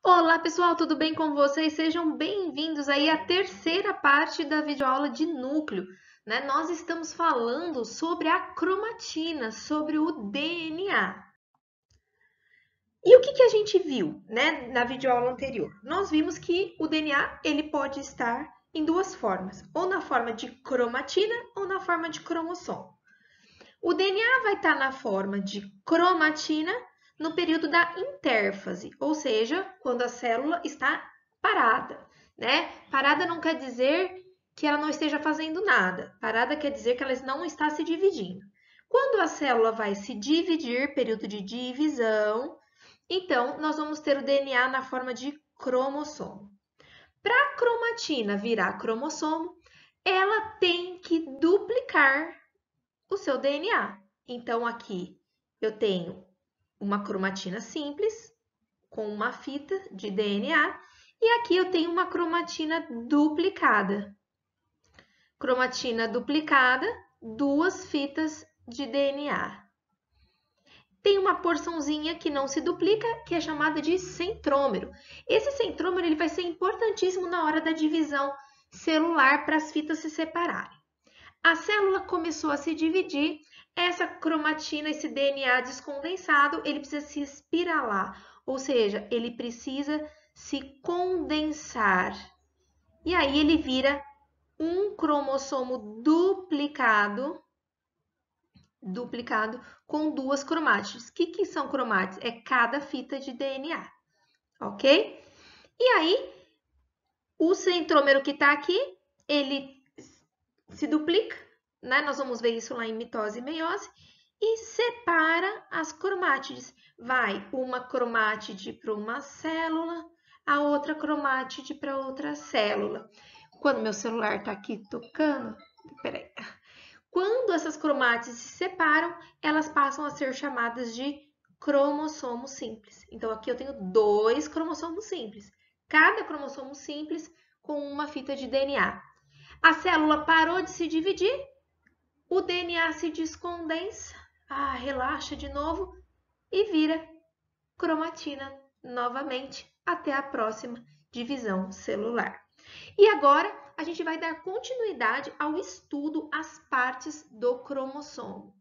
Olá pessoal, tudo bem com vocês? Sejam bem-vindos aí à terceira parte da videoaula de núcleo, né? Nós estamos falando sobre a cromatina, sobre o DNA. E o que a gente viu, né, na videoaula anterior? Nós vimos que o DNA ele pode estar em duas formas, ou na forma de cromatina ou na forma de cromossomo. O DNA vai estar na forma de cromatina no período da intérfase, ou seja, quando a célula está parada, né? Parada não quer dizer que ela não esteja fazendo nada. Parada quer dizer que ela não está se dividindo. Quando a célula vai se dividir, período de divisão, então nós vamos ter o DNA na forma de cromossomo. Para a cromatina virar cromossomo, ela tem que duplicar o seu DNA. Então, aqui eu tenho uma cromatina simples com uma fita de DNA e aqui eu tenho uma cromatina duplicada. Cromatina duplicada, duas fitas de DNA. Tem uma porçãozinha que não se duplica, que é chamada de centrômero. Esse centrômero ele vai ser importantíssimo na hora da divisão celular para as fitas se separarem. A célula começou a se dividir, essa cromatina, esse DNA descondensado, ele precisa se espiralar, ou seja, ele precisa se condensar. E aí ele vira um cromossomo duplicado com duas cromátides. O que são cromátides? É cada fita de DNA, ok? E aí, o centrômero que está aqui, ele se duplica, né? Nós vamos ver isso lá em mitose e meiose, e separa as cromátides. Vai uma cromátide para uma célula, a outra cromátide para outra célula. Quando meu celular está aqui tocando, peraí. Quando essas cromátides se separam, elas passam a ser chamadas de cromossomos simples. Então, aqui eu tenho dois cromossomos simples. Cada cromossomo simples com uma fita de DNA. A célula parou de se dividir, o DNA se descondensa, relaxa de novo e vira cromatina novamente até a próxima divisão celular. E agora a gente vai dar continuidade ao estudo às partes do cromossomo.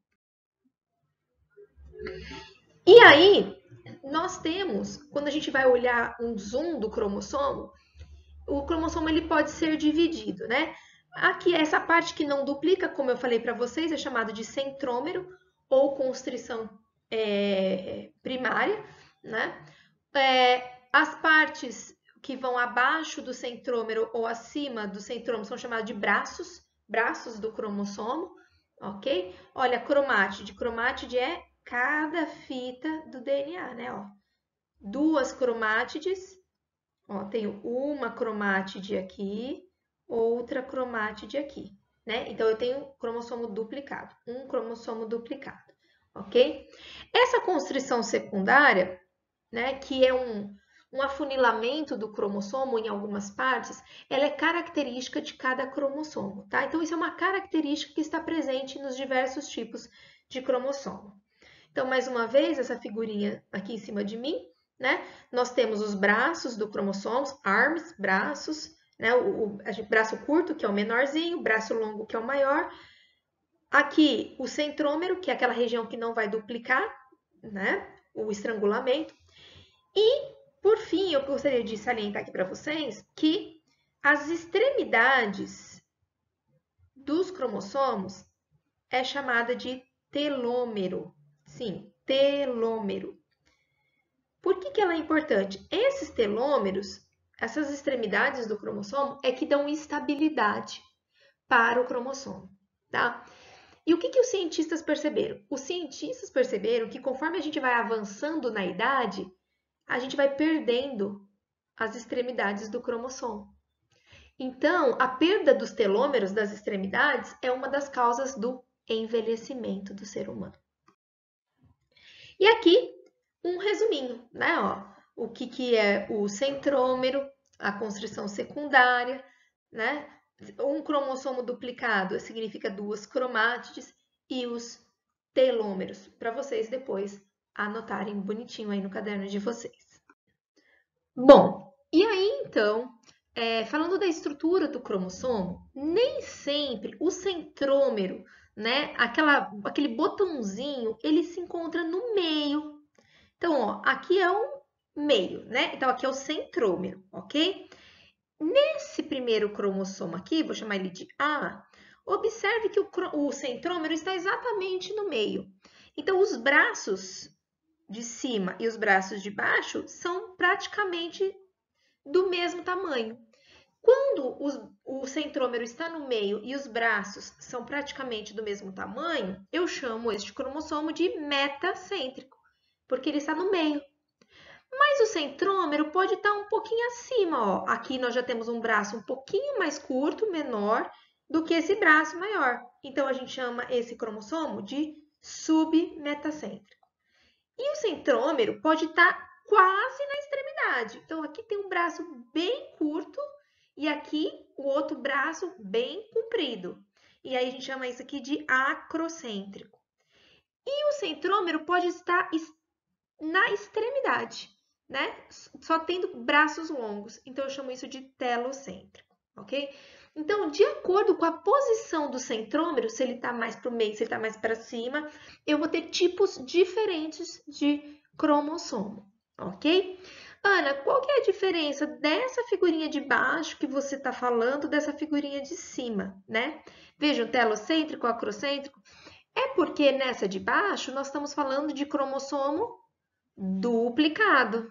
E aí, nós temos, quando a gente vai olhar um zoom do cromossomo, o cromossomo ele pode ser dividido, né? Aqui, essa parte que não duplica, como eu falei para vocês, é chamado de centrômero ou constrição primária, né? As partes que vão abaixo do centrômero ou acima do centrômero são chamadas de braços do cromossomo, ok? Olha, cromátide. Cromátide é cada fita do DNA, né? Ó, duas cromátides. Ó, tenho uma cromátide aqui, outra cromátide aqui, né? Então, eu tenho cromossomo duplicado, um cromossomo duplicado, ok? Essa constrição secundária, né, que é um afunilamento do cromossomo em algumas partes, ela é característica de cada cromossomo, tá? Então, isso é uma característica que está presente nos diversos tipos de cromossomo. Então, mais uma vez, essa figurinha aqui em cima de mim, né? Nós temos os braços do cromossomo, arms, braços, né? O braço curto, que é o menorzinho, o braço longo, que é o maior. Aqui, o centrômero, que é aquela região que não vai duplicar, né? O estrangulamento. E, por fim, eu gostaria de salientar aqui para vocês que as extremidades dos cromossomos é chamada de telômero. Sim, telômero. Por que ela é importante? Esses telômeros, essas extremidades do cromossomo, é que dão estabilidade para o cromossomo, tá? E o que os cientistas perceberam? Os cientistas perceberam que conforme a gente vai avançando na idade, a gente vai perdendo as extremidades do cromossomo. Então, a perda dos telômeros das extremidades é uma das causas do envelhecimento do ser humano. E aqui, um resuminho, né? Ó, o que é o centrômero, a constrição secundária, né? Um cromossomo duplicado significa duas cromátides e os telômeros, para vocês depois anotarem bonitinho aí no caderno de vocês. Bom, e aí então, falando da estrutura do cromossomo, nem sempre o centrômero, né, aquele botãozinho, ele se encontra no meio. Então, ó, aqui é o meio, né? Então, aqui é o centrômero, ok? Nesse primeiro cromossomo aqui, vou chamar ele de A, observe que o centrômero está exatamente no meio. Então, os braços de cima e os braços de baixo são praticamente do mesmo tamanho. Quando o centrômero está no meio e os braços são praticamente do mesmo tamanho, eu chamo este cromossomo de metacêntrico, porque ele está no meio. Mas o centrômero pode estar um pouquinho acima, ó. Aqui nós já temos um braço um pouquinho mais curto, menor, do que esse braço maior. Então, a gente chama esse cromossomo de submetacêntrico. E o centrômero pode estar quase na extremidade. Então, aqui tem um braço bem curto e aqui o outro braço bem comprido. E aí, a gente chama isso aqui de acrocêntrico. E o centrômero pode estar na extremidade, né? Só tendo braços longos. Então, eu chamo isso de telocêntrico, ok? Então, de acordo com a posição do centrômero, se ele está mais para o meio, se ele está mais para cima, eu vou ter tipos diferentes de cromossomo, ok? Ana, qual que é a diferença dessa figurinha de baixo que você está falando dessa figurinha de cima, né? Vejam, telocêntrico, acrocêntrico. É porque nessa de baixo nós estamos falando de cromossomo duplicado,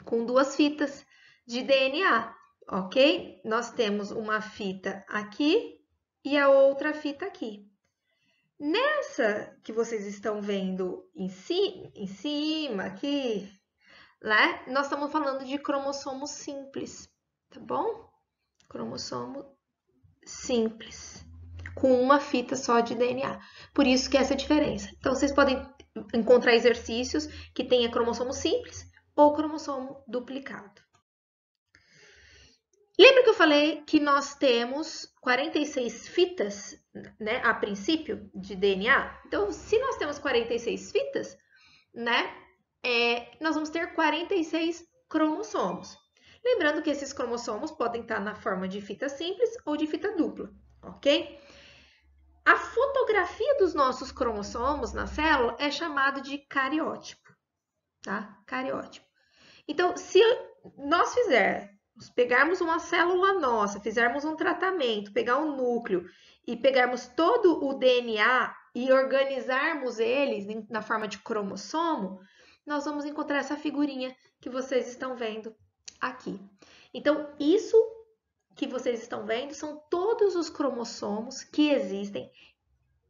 com duas fitas de DNA, ok? Nós temos uma fita aqui e a outra fita aqui. Nessa que vocês estão vendo em cima aqui, né? Nós estamos falando de cromossomo simples, tá bom? Cromossomo simples, com uma fita só de DNA. Por isso que essa é a diferença. Então, vocês podem encontrar exercícios que tenha cromossomo simples ou cromossomo duplicado. Lembra que eu falei que nós temos 46 fitas, né, a princípio, de DNA? Então, se nós temos 46 fitas, né, nós vamos ter 46 cromossomos. Lembrando que esses cromossomos podem estar na forma de fita simples ou de fita dupla, ok? A fotografia dos nossos cromossomos na célula é chamada de cariótipo, tá? Cariótipo. Então, se nós pegarmos uma célula nossa, fizermos um tratamento, pegar um núcleo e pegarmos todo o DNA e organizarmos eles na forma de cromossomo, nós vamos encontrar essa figurinha que vocês estão vendo aqui. Então, isso que vocês estão vendo são todos os cromossomos que existem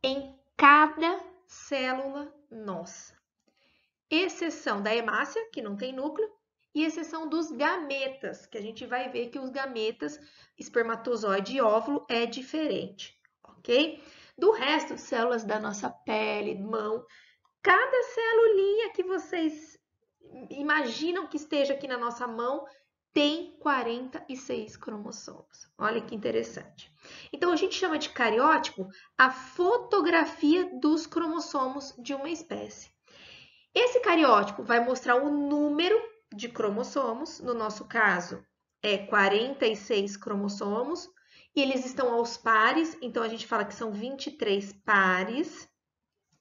em cada célula nossa. Exceção da hemácia, que não tem núcleo, e exceção dos gametas, que a gente vai ver que os gametas, espermatozoide e óvulo, é diferente, ok? Do resto, células da nossa pele, mão, cada celulinha que vocês imaginam que esteja aqui na nossa mão tem 46 cromossomos. Olha que interessante. Então, a gente chama de cariótipo a fotografia dos cromossomos de uma espécie. Esse cariótipo vai mostrar o número de cromossomos, no nosso caso, é 46 cromossomos, e eles estão aos pares, então a gente fala que são 23 pares.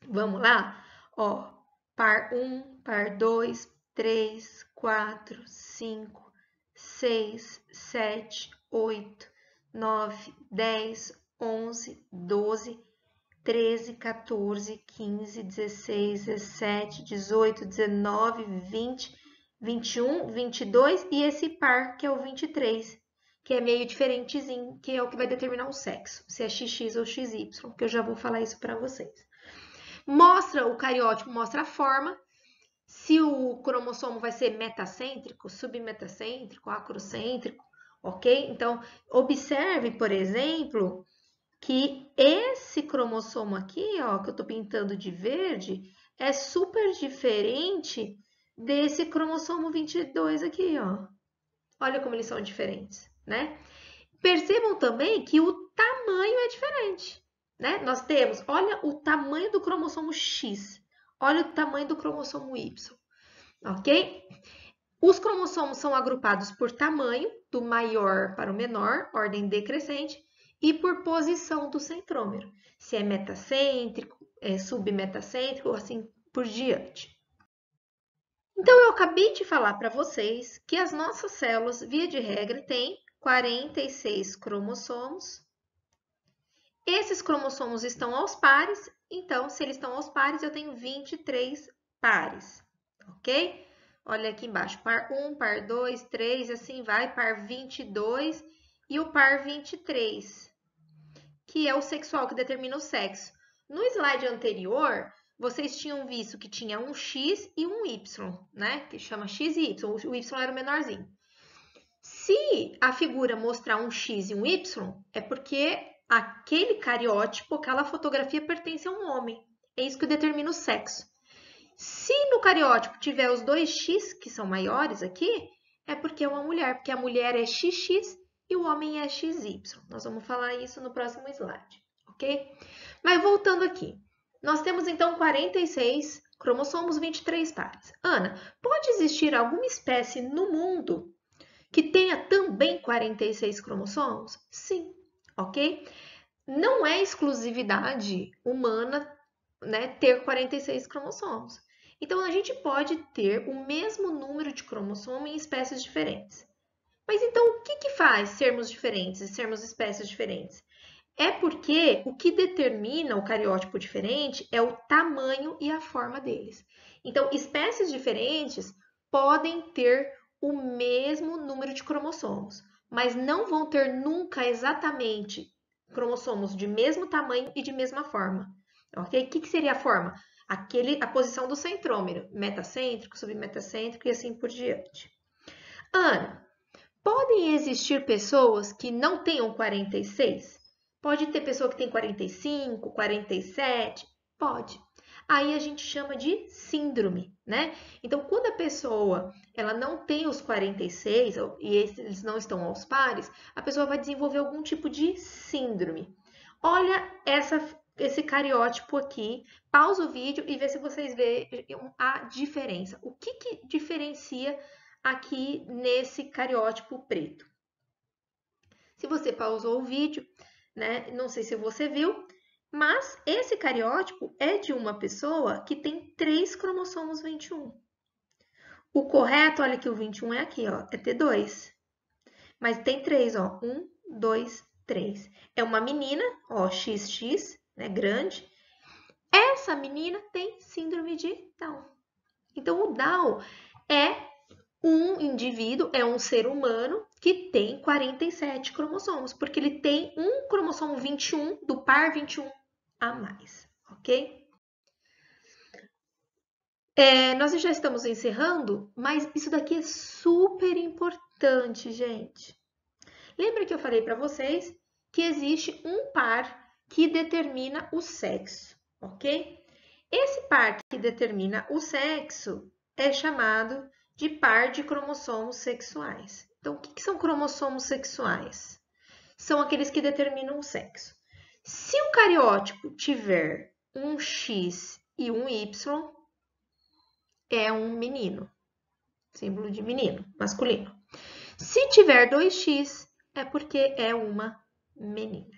Vamos lá? Ó, par 1, par 2, 3, 4, 5, 6, 7, 8, 9, 10, 11, 12, 13, 14, 15, 16, 17, 18, 19, 20, 21, 22 e esse par que é o 23, que é meio diferentezinho, que é o que vai determinar o sexo, se é XX ou XY, que eu já vou falar isso para vocês. Mostra o cariótipo, mostra a forma, se o cromossomo vai ser metacêntrico, submetacêntrico, acrocêntrico, ok? Então, observe, por exemplo, que esse cromossomo aqui, ó, que eu tô pintando de verde, é super diferente desse cromossomo 22 aqui, ó. Olha como eles são diferentes, né? Percebam também que o tamanho é diferente, né? Nós temos, olha o tamanho do cromossomo X, olha o tamanho do cromossomo Y, ok? Os cromossomos são agrupados por tamanho, do maior para o menor, ordem decrescente, e por posição do centrômero, se é metacêntrico, submetacêntrico, ou assim por diante. Então, eu acabei de falar para vocês que as nossas células, via de regra, têm 46 cromossomos. Esses cromossomos estão aos pares, então, se eles estão aos pares, eu tenho 23 pares, ok? Olha aqui embaixo, par 1, par 2, 3, assim vai, par 22 e o par 23, que é o sexual, que determina o sexo. No slide anterior, vocês tinham visto que tinha um X e um Y, né? Que chama X e Y, o Y era o menorzinho. Se a figura mostrar um X e um Y, é porque aquele cariótipo, aquela fotografia pertence a um homem. É isso que determina o sexo. Se no cariótipo tiver os dois X, que são maiores aqui, é porque é uma mulher, porque a mulher é XX e o homem é XY. Nós vamos falar isso no próximo slide, ok? Mas voltando aqui, nós temos então 46 cromossomos, 23 pares. Ana, pode existir alguma espécie no mundo que tenha também 46 cromossomos? Sim, ok? Não é exclusividade humana, né, ter 46 cromossomos. Então, a gente pode ter o mesmo número de cromossomo em espécies diferentes. Mas então, o que faz sermos diferentes e sermos espécies diferentes? É porque o que determina o cariótipo diferente é o tamanho e a forma deles. Então, espécies diferentes podem ter o mesmo número de cromossomos, mas não vão ter nunca exatamente cromossomos de mesmo tamanho e de mesma forma. Ok? O que seria a forma? A posição do centrômero, metacêntrico, submetacêntrico e assim por diante. Ana, podem existir pessoas que não tenham 46? Pode ter pessoa que tem 45, 47? Pode. Aí a gente chama de síndrome, né? Então, quando a pessoa ela não tem os 46 e eles não estão aos pares, a pessoa vai desenvolver algum tipo de síndrome. Olha esse cariótipo aqui, pausa o vídeo e vê se vocês veem a diferença. O que diferencia aqui nesse cariótipo preto? Se você pausou o vídeo, né? Não sei se você viu, mas esse cariótipo é de uma pessoa que tem 3 cromossomos 21. O correto, olha que o 21 é aqui, ó, é T2. Mas tem 3, ó, 1, 2, 3. É uma menina, ó, XX, né, grande. Essa menina tem síndrome de Down. Então, o Down é um indivíduo, é um ser humano que tem 47 cromossomos, porque ele tem um cromossomo 21 do par 21 a mais, ok? Nós já estamos encerrando, mas isso daqui é super importante, gente. Lembra que eu falei para vocês que existe um par que determina o sexo, ok? Esse par que determina o sexo é chamado de par de cromossomos sexuais. Então, o que são cromossomos sexuais? São aqueles que determinam o sexo. Se o cariótipo tiver um X e um Y, é um menino, símbolo de menino, masculino. Se tiver 2x, é porque é uma menina.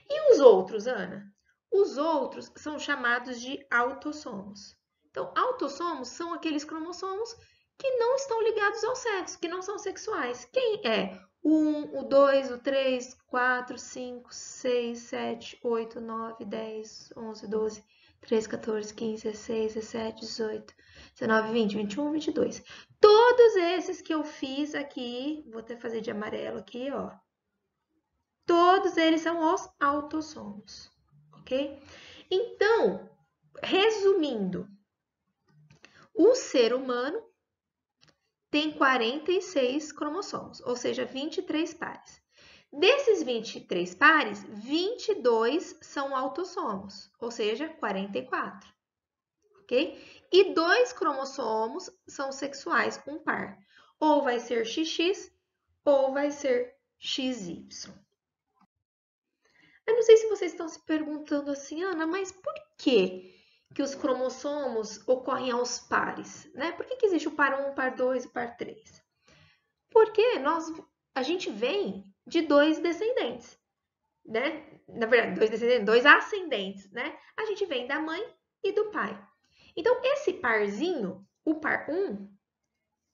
E os outros, Ana? Os outros são chamados de autossomos. Então, autossomos são aqueles cromossomos que não estão ligados ao sexo, que não são sexuais. Quem é? O 1, o 2, o 3, 4, 5, 6, 7, 8, 9, 10, 11, 12, 13, 14, 15, 16, 17, 18, 19, 20, 21, 22. Todos esses que eu fiz aqui, vou até fazer de amarelo aqui, ó. Todos eles são os autossomos, ok? Então, resumindo, o ser humano tem 46 cromossomos, ou seja, 23 pares. Desses 23 pares, 22 são autossomos, ou seja, 44, ok? E 2 cromossomos são sexuais, um par. Ou vai ser XX ou vai ser XY. Eu não sei se vocês estão se perguntando assim, Ana, mas por que que os cromossomos ocorrem aos pares, né? Por que existe o par 1, o par 2 e o par 3? Porque a gente vem de dois descendentes, né? Na verdade, dois descendentes, dois ascendentes, né? A gente vem da mãe e do pai. Então, esse parzinho, o par 1,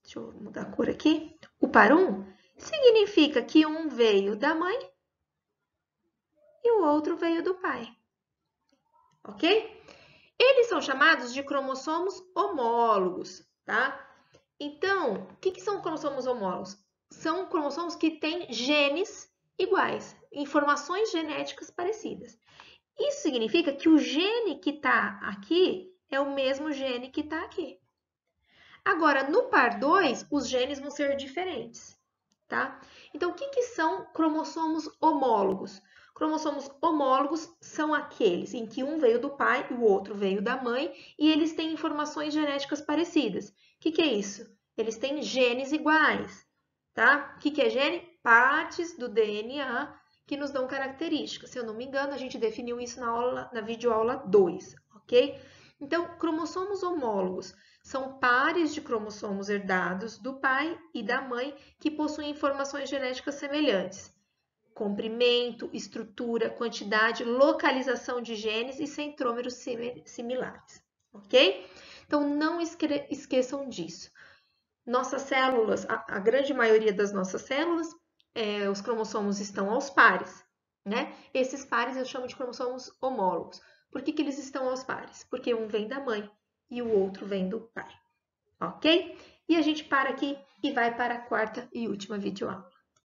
deixa eu mudar a cor aqui, o par 1 significa que um veio da mãe e o outro veio do pai, ok? Eles são chamados de cromossomos homólogos, tá? Então, o que são cromossomos homólogos? São cromossomos que têm genes iguais, informações genéticas parecidas. Isso significa que o gene que está aqui é o mesmo gene que está aqui. Agora, no par 2, os genes vão ser diferentes, tá? Então, o que são cromossomos homólogos? Cromossomos homólogos são aqueles em que um veio do pai e o outro veio da mãe e eles têm informações genéticas parecidas. O que é isso? Eles têm genes iguais, tá? O que é gene? Partes do DNA que nos dão características. Se eu não me engano, a gente definiu isso na videoaula 2, ok? Então, cromossomos homólogos são pares de cromossomos herdados do pai e da mãe que possuem informações genéticas semelhantes. Comprimento, estrutura, quantidade, localização de genes e centrômeros similares, ok? Então, não esqueçam disso. Nossas células, a grande maioria das nossas células, os cromossomos estão aos pares, né? Esses pares eu chamo de cromossomos homólogos. Por que eles estão aos pares? Porque um vem da mãe e o outro vem do pai, ok? E a gente para aqui e vai para a quarta e última videoaula.